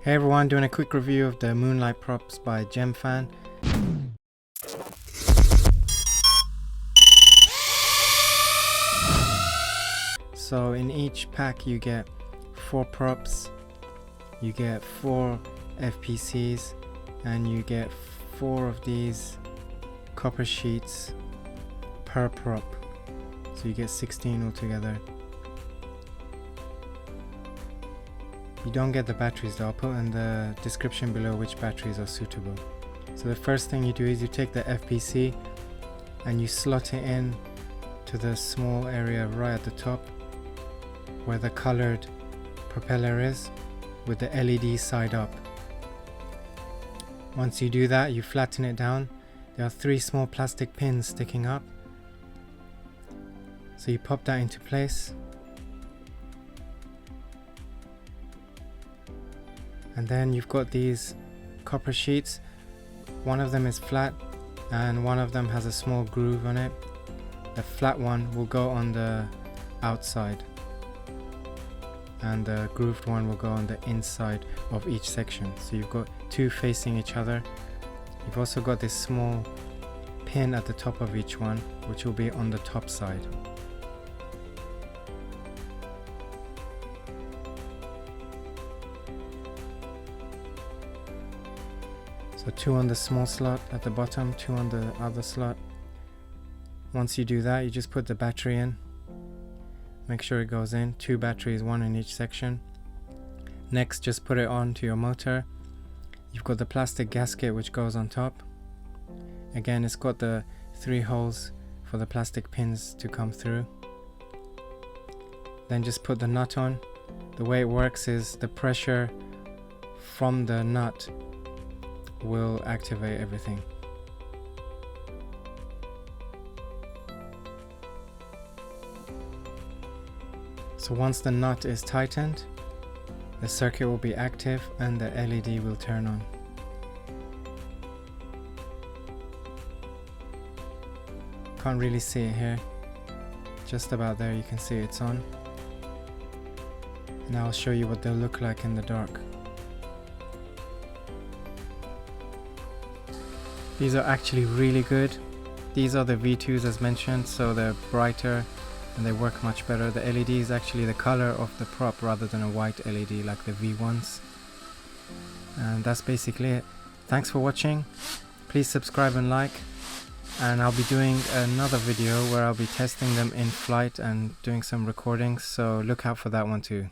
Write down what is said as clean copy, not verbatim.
Hey everyone, doing a quick review of the Moonlight props by Gemfan. So in each pack you get 4 props, you get 4 FPCs, and you get 4 of these copper sheets per prop. So you get 16 altogether. You don't get the batteries though. I'll put in the description below which batteries are suitable. So the first thing you do is you take the FPC and you slot it in to the small area right at the top where the colored propeller is, with the LED side up. Once you do that, you flatten it down. There are 3 small plastic pins sticking up. So you pop that into place. And then you've got these copper sheets. One of them is flat and one of them has a small groove on it. The flat one will go on the outside and the grooved one will go on the inside of each section. So you've got 2 facing each other. You've also got this small pin at the top of each one, which will be on the top side. So 2 on the small slot at the bottom, 2 on the other slot. Once you do that, you just put the battery in. Make sure it goes in. 2 batteries, 1 in each section. Next, just put it on to your motor. You've got the plastic gasket which goes on top. Again, it's got the 3 holes for the plastic pins to come through. Then just put the nut on. The way it works is the pressure from the nut will activate everything. So once the nut is tightened, the circuit will be active and the LED will turn on. Can't really see it here. Just about there you can see it's on. And I'll show you what they'll look like in the dark. These are actually really good. These are the V2s as mentioned, so they're brighter and they work much better. The LED is actually the color of the prop rather than a white LED like the V1s. And that's basically it. Thanks for watching. Please subscribe and like. And I'll be doing another video where I'll be testing them in flight and doing some recordings, so look out for that one too.